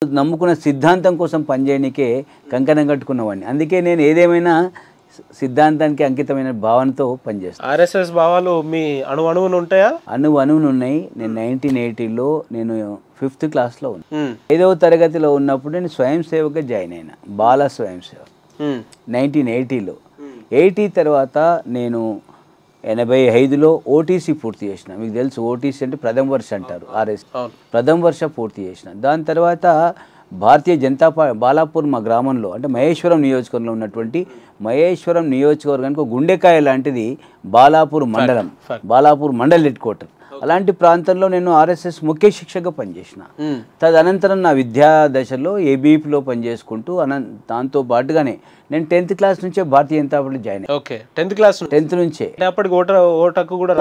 నమ్ముకున్న సిద్ధాంతం కోసం పనిచేయనికే కంకణం కట్టుకున్నవాడిని. అందుకే నేను ఏదేమైనా సిద్ధాంతానికి అంకితమైన భావనతో పనిచేస్తాను. ఆర్ఎస్ఎస్ భావాలు మీ అణువును ఉంటాయా? అణువును ఉన్నాయి. నేను 1980లో నేను 5th క్లాస్లో ఉన్నాను. 5వ తరగతిలో ఉన్నప్పుడు నేను స్వయం సేవగా జాయిన్ అయినా, బాల స్వయం సేవ 1980లో. 80 తర్వాత నేను 85లో ఓటీసీ పూర్తి చేసిన. మీకు తెలుసు ఓటీసీ అంటే ప్రథమ వర్ష అంటారు, ఆర్ఎస్ ప్రథమ వర్ష పూర్తి చేసిన. దాని తర్వాత భారతీయ జనతా పార్టీ బాలాపూర్ మా గ్రామంలో అంటే మహేశ్వరం నియోజకవర్గంలో ఉన్నటువంటి మహేశ్వరం నియోజకవర్గానికి ఒక గుండెకాయ లాంటిది బాలాపూర్ మండలం, బాలాపూర్ మండల్ హెడ్ క్వార్టర్. అలాంటి ప్రాంతంలో నేను ఆర్ఎస్ఎస్ ముఖ్య శిక్షగా పనిచేసిన. తదనంతరం నా విద్యా దశలో ఏబీపీలో పనిచేసుకుంటూ దాంతో పాటుగానే నేను 10th క్లాస్ నుంచే భారతీయ జనతా పార్టీ జాయిన్ అయ్యాను. ఓకే, 10th క్లాస్ 10th నుంచే. అప్పటికి ఓటకు కూడా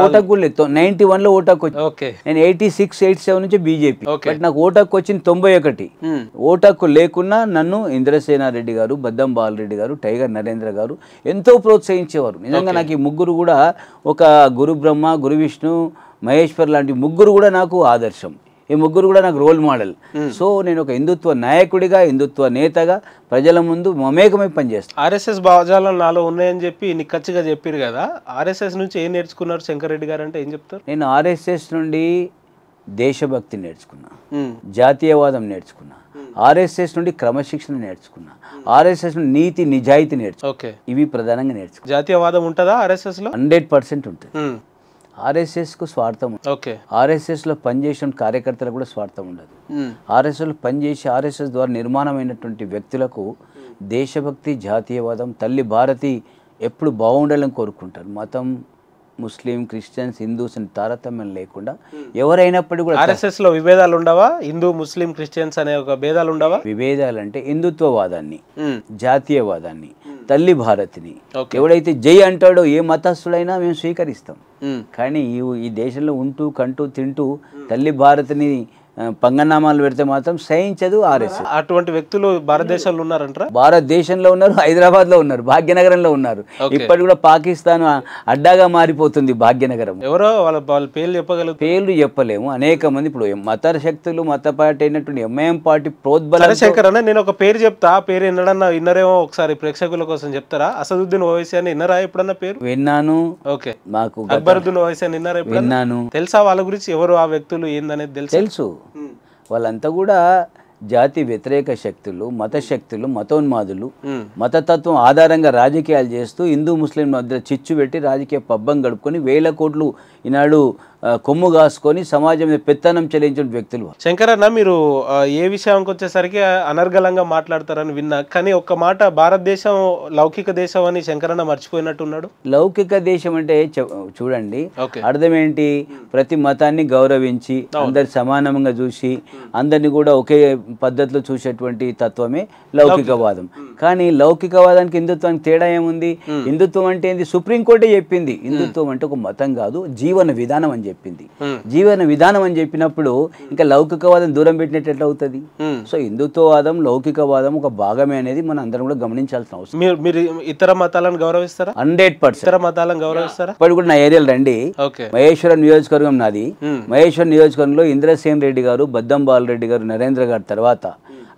లేదు. 91లో ఓటాకు వచ్చింది. నేను 86, 87 నుంచి బీజేపీ. బట్ నాకు ఓటాకు వచ్చింది 91. ఓటాకు లేకున్నా నన్ను ఇంద్రసేనారెడ్డి గారు, బద్దం బాలరెడ్డి గారు, టైగర్ నరేంద్ర గారు ఎంతో ప్రోత్సహించేవారు. నిజంగా నాకు ఈ ముగ్గురు కూడా ఒక గురు బ్రహ్మ, గురు విష్ణు, మహేశ్వర్ లాంటి ముగ్గురు కూడా నాకు ఆదర్శం. ఈ ముగ్గురు కూడా నాకు రోల్ మోడల్. సో నేను ఒక హిందుత్వ నాయకుడిగా, హిందుత్వ నేతగా ప్రజల ముందు మమేకమై పనిచేస్తాను. ఆర్ఎస్ఎస్ భావజాలం నాలో ఉన్నాయని చెప్పి నిక్కచ్చిగా చెప్పారు కదా, ఆర్ఎస్ఎస్ నుంచి ఏం నేర్చుకున్నారు శంకర్ రెడ్డి గారు అంటే ఏం చెప్తారు? నేను ఆర్ఎస్ఎస్ నుండి దేశభక్తి నేర్చుకున్నా, జాతీయవాదం నేర్చుకున్నా, ఆర్ఎస్ఎస్ నుండి క్రమశిక్షణ నేర్చుకున్నా, ఆర్ఎస్ఎస్ నుండి నీతి నిజాయితీ నేర్చుకున్నా. ఇవి ప్రధానంగా నేర్చుకున్నా. జాతీయవాదం ఉంటుందా ఆర్ఎస్ఎస్ లో? 100% ఉంటుంది. ఆర్ఎస్ఎస్కు స్వార్థం, ఆర్ఎస్ఎస్లో పనిచేసిన కార్యకర్తలకు కూడా స్వార్థం ఉండదు. ఆర్ఎస్ఎస్లో పనిచేసి ఆర్ఎస్ఎస్ ద్వారా నిర్మాణమైనటువంటి వ్యక్తులకు దేశభక్తి, జాతీయవాదం, తల్లి భారతి ఎప్పుడు బాగుండాలని కోరుకుంటారు. మతం, ముస్లిం, క్రిస్టియన్స్, హిందూస్ అని తారతమ్యం లేకుండా ఎవరైనప్పటికీ కూడా. ఆర్ఎస్ఎస్ లో విభేదాలు ఉండవా? హిందూ, ముస్లిం, క్రిస్టియన్స్ అనే ఒక భేదాలు ఉండవా? విభేదాలు అంటే హిందుత్వవాదాన్ని, జాతీయవాదాన్ని, తల్లి భారతిని ఎవడైతే జై అంటాడో ఏ మతస్థుడైనా మేము స్వీకరిస్తాం. కానీ ఈ దేశంలో ఉంటూ కంటూ తింటూ తల్లి భారతిని పంగనామాలు పెడితే మాత్రం సహించదు ఆర్ఎస్ఎస్. అటువంటి వ్యక్తులు భారతదేశంలో ఉన్నారంటారా? భారతదేశంలో ఉన్నారు, హైదరాబాద్లో ఉన్నారు, భాగ్యనగరంలో ఉన్నారు. ఇప్పటి కూడా పాకిస్తాన్ అడ్డాగా మారిపోతుంది భాగ్యనగరం. ఎవరో వాళ్ళ పేర్లు చెప్పగలరు? పేర్లు చెప్పలేము. అనేక మంది ఇప్పుడు మత శక్తులు, మత పార్టీ అయినటువంటి ఎంఐఎం పార్టీ ప్రోద్బలం. శంకర్ అన్న, నేను ఒక పేరు చెప్తా, ఆ పేరు ఎన్నడన్నా విన్నరేమో, ఒకసారి ప్రేక్షకుల కోసం చెప్తారా? అసదుద్దీన్ ఓవైసీ అని విన్నరా ఎప్పుడన్నా పేరు? విన్నాను. ఓకే, మాకు అక్బరుద్దీన్ ఓవైసీ అని విన్నారా? విన్నాను. తెలుసా వాళ్ళ గురించి? ఎవరు ఆ వ్యక్తులు ఏందనేది తెలుసు. వాళ్ళంతా కూడా జాతి వ్యతిరేక శక్తులు, మత శక్తులు, మతోన్మాదులు, మతతత్వం ఆధారంగా రాజకీయాలు చేస్తూ హిందూ ముస్లిం మధ్య చిచ్చు పెట్టి రాజకీయ పబ్బం గడుపుకొని వేల కోట్లు ఈనాడు కొమ్ము కాసుకొని సమాజం మీద పెత్తనం చెల్లించిన వ్యక్తులు. శంకర్ అన్న, మీరు ఏ విషయానికి వచ్చేసరికి అనర్గళంగా మాట్లాడతారని విన్నా, కానీ ఒక్క మాట, భారతదేశం లౌకిక దేశం అని శంకర్ అన్న మర్చిపోయినట్టున్నాడు. లౌకిక దేశం అంటే చూడండి అర్థం ఏంటి? ప్రతి మతాన్ని గౌరవించి అందరి సమానంగా చూసి అందరినీ కూడా ఒకే పద్ధతిలో చూసేటువంటి తత్వమే లౌకికవాదం. కానీ లౌకికవాదానికి హిందుత్వానికి తేడా ఏముంది? హిందుత్వం అంటే ఏంది? సుప్రీంకోర్టే చెప్పింది. హిందుత్వం అంటే ఒక మతం కాదు, జీవన విధానం అని చెప్పింది. జీవన విధానం అని చెప్పినప్పుడు ఇంకా లౌకికవాదం దూరం పెట్టినట్టు ఎట్లా అవుతుంది? సో హిందుత్వవాదం, లౌకికవాదం ఒక భాగమే అనేది మనం అందరం కూడా గమనించాల్సిన అవసరం. మీరు ఇతర మతాలను గౌరవిస్తారా? 100%. ఇతర మతాలను గౌరవిస్తారా? ఇప్పుడు కూడా నా ఏరియాలో రండి. మహేశ్వరం నియోజకవర్గం నాది. మహేశ్వరం నియోజకవర్గంలో ఇంద్రసేన్ రెడ్డి గారు, బద్దం బాలరెడ్డి గారు, నరేంద్ర గారి తర్వాత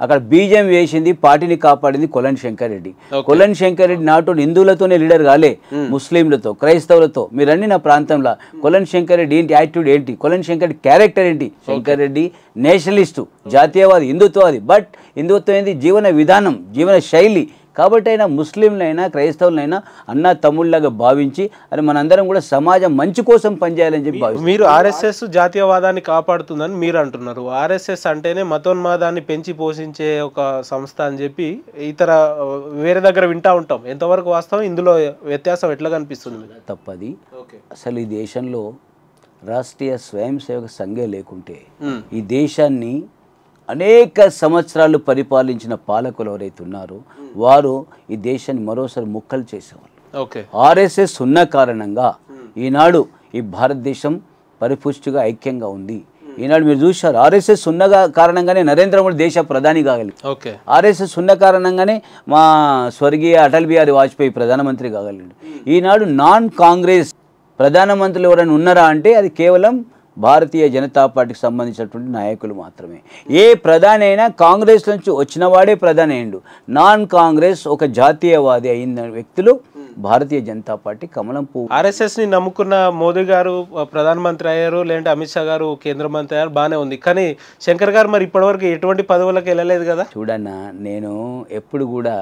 అక్కడ బీజం వేసింది, పార్టీని కాపాడింది కొలన్ శంకర్ రెడ్డి. కొలన్ శంకర్ రెడ్డి నాటు హిందువులతోనే లీడర్ కాలే, ముస్లింలతో, క్రైస్తవులతో. మీరు అన్ని నా ప్రాంతంలో కొలన్ శంకర్ రెడ్డి ఏంటి యాటిట్యూడ్ ఏంటి, కొలన్ శంకర్ రెడ్డి క్యారెక్టర్ ఏంటి? శంకర్ రెడ్డి నేషనలిస్టు, జాతీయవాది, హిందుత్వవాది. బట్ హిందుత్వం ఏంది? జీవన విధానం, జీవన శైలి. కాబట్టి అయినా ముస్లింలైనా క్రైస్తవులైనా అన్న తమ్ముళ్ళగా భావించి అది మనందరం కూడా సమాజం మంచి కోసం పనిచేయాలని చెప్పి భావిస్తారు. మీరు ఆర్ఎస్ఎస్ జాతీయవాదాన్ని కాపాడుతుందని మీరు అంటున్నారు. ఆర్ఎస్ఎస్ అంటేనే మతోన్మాదాన్ని పెంచి పోషించే ఒక సంస్థ అని చెప్పి ఇతర వేరే దగ్గర వింటా ఉంటాం. ఎంతవరకు వాస్తవం? ఇందులో వ్యత్యాసం ఎట్లా కనిపిస్తుంది? తప్పది. అసలు ఈ దేశంలో రాష్ట్రీయ స్వయం సేవక సంఘే లేకుంటే ఈ దేశాన్ని అనేక సంవత్సరాలు పరిపాలించిన పాలకులు ఎవరైతే ఉన్నారో వారు ఈ దేశాన్ని మరోసారి ముక్కలు చేసేవాళ్ళు. ఆర్ఎస్ఎస్ ఉన్న కారణంగా ఈనాడు ఈ భారతదేశం పరిపుష్టిగా ఐక్యంగా ఉంది. ఈనాడు మీరు చూశారు, ఆర్ఎస్ఎస్ ఉన్న కారణంగానే నరేంద్ర మోడీ దేశ ప్రధాని కాగలిగాడు. ఆర్ఎస్ఎస్ ఉన్న కారణంగానే మా స్వర్గీయ అటల్ బిహారీ వాజ్పేయి ప్రధానమంత్రి కాగలిగాడు. ఈనాడు నాన్ కాంగ్రెస్ ప్రధానమంత్రులు ఎవరైనా ఉన్నారా అంటే అది కేవలం భారతీయ జనతా పార్టీకి సంబంధించినటువంటి నాయకులు మాత్రమే. ఏ ప్రధాని అయినా కాంగ్రెస్ నుంచి వచ్చిన వాడే ప్రధాని అయ్యిండు. నాన్ కాంగ్రెస్ ఒక జాతీయవాది అయిన వ్యక్తులు భారతీయ జనతా పార్టీ కమలం పువ్వు. ఆర్ఎస్ఎస్ని నమ్ముకున్న మోదీ గారు ప్రధానమంత్రి అయ్యారు, లేదంటే అమిత్ షా గారు కేంద్ర మంత్రి అయ్యారు, బాగానే ఉంది. కానీ శంకర్ గారు మరి ఇప్పటివరకు ఎటువంటి పదవులకు వెళ్ళలేదు కదా. చూడన్నా, నేను ఎప్పుడు కూడా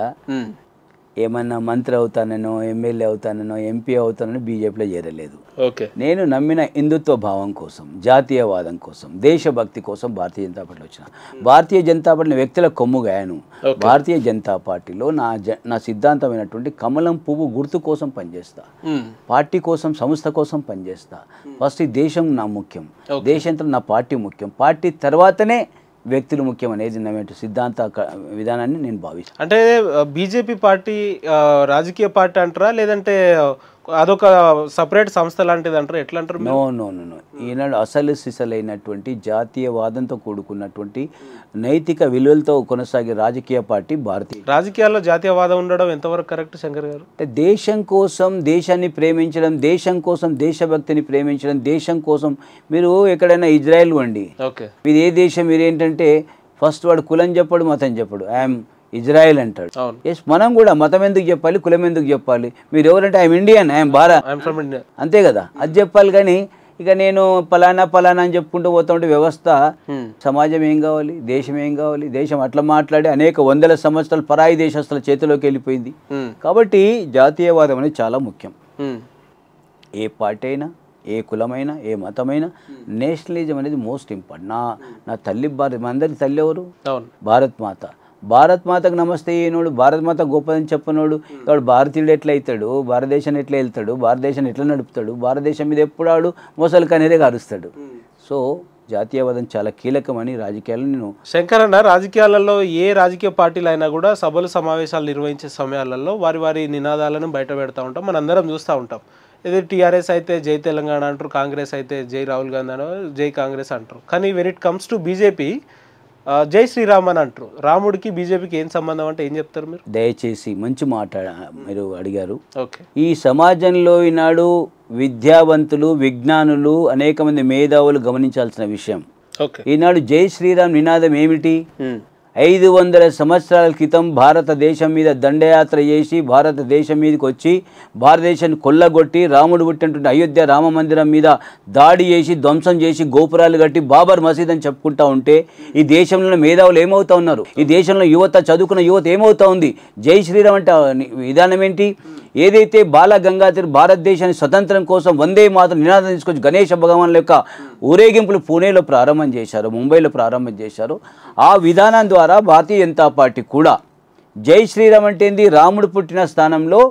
ఏమన్నా మంత్రి అవుతానో, ఎమ్మెల్యే అవుతానో, ఎంపీ అవుతానో బీజేపీలో చేరలేదు. ఓకే, నేను నమ్మిన హిందుత్వ భావం కోసం, జాతీయవాదం కోసం, దేశభక్తి కోసం భారతీయ జనతా పార్టీలో వచ్చిన. భారతీయ జనతా పార్టీని వ్యక్తుల కొమ్ముగాయను. భారతీయ జనతా పార్టీలో నా సిద్ధాంతమైనటువంటి కమలం పువ్వు గుర్తు కోసం పనిచేస్తా, పార్టీ కోసం, సంస్థ కోసం పనిచేస్తా. ఫస్ట్ ఈ దేశం నా ముఖ్యం, దేశంతో నా పార్టీ ముఖ్యం, పార్టీ తర్వాతనే వ్యక్తులు ముఖ్యం అనేది నా సిద్ధాంత విధానాన్ని నేను భావిస్తాను. అంటే బీజేపీ పార్టీ రాజకీయ పార్టీ అంటారా, లేదంటే అదొక సపరేట్ సంస్థ లాంటిది అంటారా, ఎట్లా అంటారు? నో నో నో నో ఈనాడు అసలు సిసలైనటువంటి జాతీయవాదంతో కూడుకున్నటువంటి నైతిక విలువలతో కొనసాగే రాజకీయ పార్టీ భారతీయ. రాజకీయాల్లో జాతీయవాదం ఉండడం ఎంతవరకు కరెక్ట్ శంకర్ గారు? అంటే దేశం కోసం దేశాన్ని ప్రేమించడం, దేశం కోసం దేశభక్తిని ప్రేమించడం, దేశం కోసం. మీరు ఎక్కడైనా ఇజ్రాయెల్ వండి, ఓకే, ఇది ఏ దేశం, మీరు ఏంటంటే ఫస్ట్ వాడు కులం చెప్పడు, మతం చెప్పడు, ఐఎమ్ ఇజ్రాయెల్ అంటాడు. ఎస్, మనం కూడా మతం ఎందుకు చెప్పాలి, కులం ఎందుకు చెప్పాలి? మీరు ఎవరంటే ఐఎమ్ ఇండియన్, ఐఎమ్ భారత్, అంతే కదా, అది చెప్పాలి. కానీ ఇక నేను పలానా పలానా అని చెప్పుకుంటూ పోతా ఉంటే వ్యవస్థ, సమాజం ఏం కావాలి, దేశం ఏం కావాలి? దేశం అట్లా మాట్లాడి అనేక వందల సంవత్సరాలు పరాయి దేశస్తుల చేతిలోకి వెళ్ళిపోయింది. కాబట్టి జాతీయవాదం అనేది చాలా ముఖ్యం. ఏ పార్టీ అయినా, ఏ కులమైనా, ఏ మతమైనా నేషనలిజం అనేది మోస్ట్ ఇంపార్టెంట్. నా తల్లి భారత్, మా అందరికి తల్లి ఎవరు? భారత్ మాత. భారత్ మాతకు నమస్తే అయినోడు, భారత్ మాత గొప్పదని చెప్పనోడు వాడు భారతీయుడు ఎట్లా అవుతాడు? భారతదేశాన్ని ఎట్లా వెళ్తాడు? భారతదేశాన్ని ఎట్లా నడుపుతాడు? భారతదేశం మీద ఎప్పుడు ఆడు మొసలు కనేరే కారుస్తాడు. సో జాతీయవాదం చాలా కీలకమని రాజకీయాలు నేను. శంకర్ అన్న, రాజకీయాలలో ఏ రాజకీయ పార్టీలు అయినా కూడా సభలు సమావేశాలు నిర్వహించే సమయాలలో వారి నినాదాలను బయట పెడతా ఉంటాం, మనందరం చూస్తూ ఉంటాం. ఇది టీఆర్ఎస్ అయితే జై తెలంగాణ అంటారు, కాంగ్రెస్ అయితే జై రాహుల్ గాంధీ అనో జై కాంగ్రెస్ అంటారు. కానీ when it comes to BJP జై శ్రీరామ్ అని అంటారు. రాముడికి బీజేపీకి ఏం సంబంధం అంటే ఏం చెప్తారు మీరు? దయచేసి మంచి మాట మీరు అడిగారు. ఓకే, ఈ సమాజంలో ఈనాడు విద్యావంతులు, విజ్ఞానులు, అనేక మంది మేధావులు గమనించాల్సిన విషయం. ఈనాడు జై శ్రీరామ్ నినాదం ఏమిటి? 500 సంవత్సరాల క్రితం భారతదేశం మీద దండయాత్ర చేసి భారతదేశం మీదకి వచ్చి భారతదేశాన్ని కొల్లగొట్టి రాముడు పుట్టినటువంటి అయోధ్య రామ మందిరం మీద దాడి చేసి ధ్వంసం చేసి గోపురాలు కట్టి బాబర్ మసీద్ అని చెప్పుకుంటా ఉంటే ఈ దేశంలో మేధావులు ఏమవుతా ఉన్నారు? ఈ దేశంలో యువత, చదువుకున్న యువత ఏమవుతా ఉంది? జై శ్రీరామ్ అంటే విధానం ఏంటి? ఏదైతే బాల గంగాధర్ భారతదేశాన్ని స్వతంత్రం కోసం వందే మాతరం నినాదం తీసుకొచ్చి గణేష భగవాన్ల యొక్క ఊరేగింపులు పూణేలో ప్రారంభం చేశారు, ముంబైలో ప్రారంభం చేశారు. ఆ విధానం ద్వారా భారతీయ జనతా పార్టీ కూడా జై శ్రీరామ్ అంటే ఏంది? రాముడు పుట్టిన స్థానంలో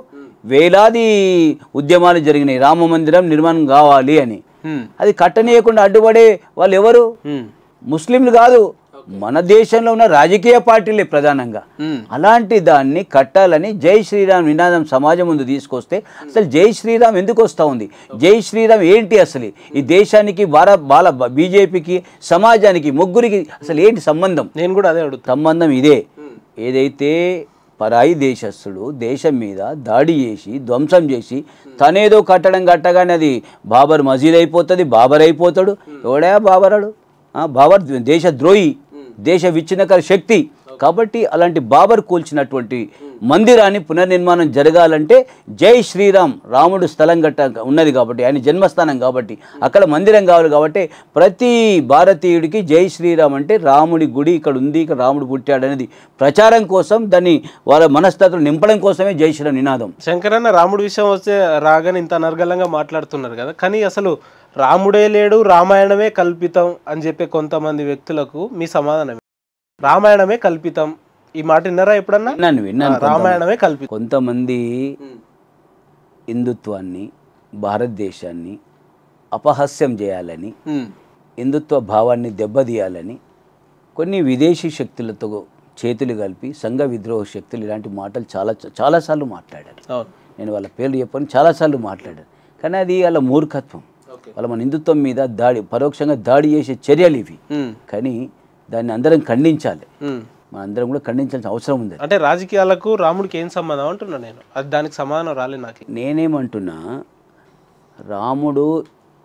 వేలాది ఉద్యమాలు జరిగినాయి, రామ మందిరం నిర్మాణం కావాలి అని. అది కట్టనీయకుండా అడ్డుపడే వాళ్ళు ఎవరు? ముస్లింలు కాదు, మన దేశంలో ఉన్న రాజకీయ పార్టీలే ప్రధానంగా. అలాంటి దాన్ని కట్టాలని జై శ్రీరామ్ నినాదం సమాజం ముందు తీసుకొస్తే అసలు జై శ్రీరామ్ ఎందుకు వస్తూ ఉంది? జై శ్రీరామ్ ఏంటి అసలు? ఈ దేశానికి బీజేపీకి, సమాజానికి, ముగ్గురికి అసలు ఏంటి సంబంధం? నేను కూడా అదే అడుగుతా. సంబంధం ఇదే. ఏదైతే పరాయి దేశస్తుడు దేశం మీద దాడి చేసి ధ్వంసం చేసి తనేదో కట్టగానే అది బాబర్ మసీద్ అయిపోతుంది, బాబర్ అయిపోతాడు. ఎవడా బాబరాడు? బాబర్ దేశద్రోహి, దేశ విచ్ఛిన్నకర శక్తి. కాబట్టి అలాంటి బాబర్ కూల్చినటువంటి మందిరాన్ని పునర్నిర్మాణం జరగాలంటే జై శ్రీరామ్, రాముడు స్థలం ఉన్నది కాబట్టి, ఆయన జన్మస్థానం కాబట్టి అక్కడ మందిరం కావాలి. కాబట్టి ప్రతి భారతీయుడికి జై శ్రీరామ్ అంటే రాముడి గుడి ఇక్కడ ఉంది, ఇక్కడ రాముడు పుట్టాడు అనేది ప్రచారం కోసం, దాన్ని వాళ్ళ మనస్తత్వం నింపడం కోసమే జై శ్రీరామ్ నినాదం. శంకరన్న, రాముడి విషయం వస్తే రాగానే ఇంత అనర్గళంగా మాట్లాడుతున్నారు కదా, కానీ అసలు రాముడే లేడు, రామాయణమే కల్పితం అని చెప్పే కొంతమంది వ్యక్తులకు మీ సమాధానం? రామాయణమే కల్పితం, ఈ మాట విన్నారా ఎప్పుడన్నా? విన్నాను. రామాయణమే కల్పితం. కొంతమంది హిందుత్వాన్ని, భారతదేశాన్ని అపహాస్యం చేయాలని, హిందుత్వ భావాన్ని దెబ్బతీయాలని కొన్ని విదేశీ శక్తులతో చేతులు కలిపి సంఘ విద్రోహ శక్తులు ఇలాంటి మాటలు చాలాసార్లు మాట్లాడారు. నేను వాళ్ళ పేర్లు చెప్పని చాలాసార్లు మాట్లాడారు. కానీ అది వాళ్ళ మూర్ఖత్వం. వాళ్ళ మన హిందుత్వం మీద పరోక్షంగా దాడి చేసే చర్యలు ఇవి. కానీ దాన్ని అందరం ఖండించాలి, మనందరం కూడా ఖండించాల్సిన అవసరం ఉంది. అంటే రాజకీయాలకు రాముడికి ఏం సంబంధం అంటున్నా నేను, అది దానికి సమాధానం రాలేదు నాకు. నేనేమంటున్నా, రాముడు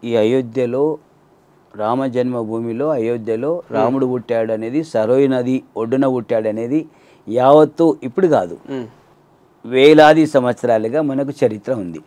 ఈ అయోధ్యలో రామ జన్మభూమిలో అయోధ్యలో రాముడు పుట్టాడు అనేది సరోయి నది ఒడ్డున పుట్టాడు అనేది యావత్తు ఇప్పుడు కాదు, వేలాది సంవత్సరాలుగా మనకు చరిత్ర ఉంది.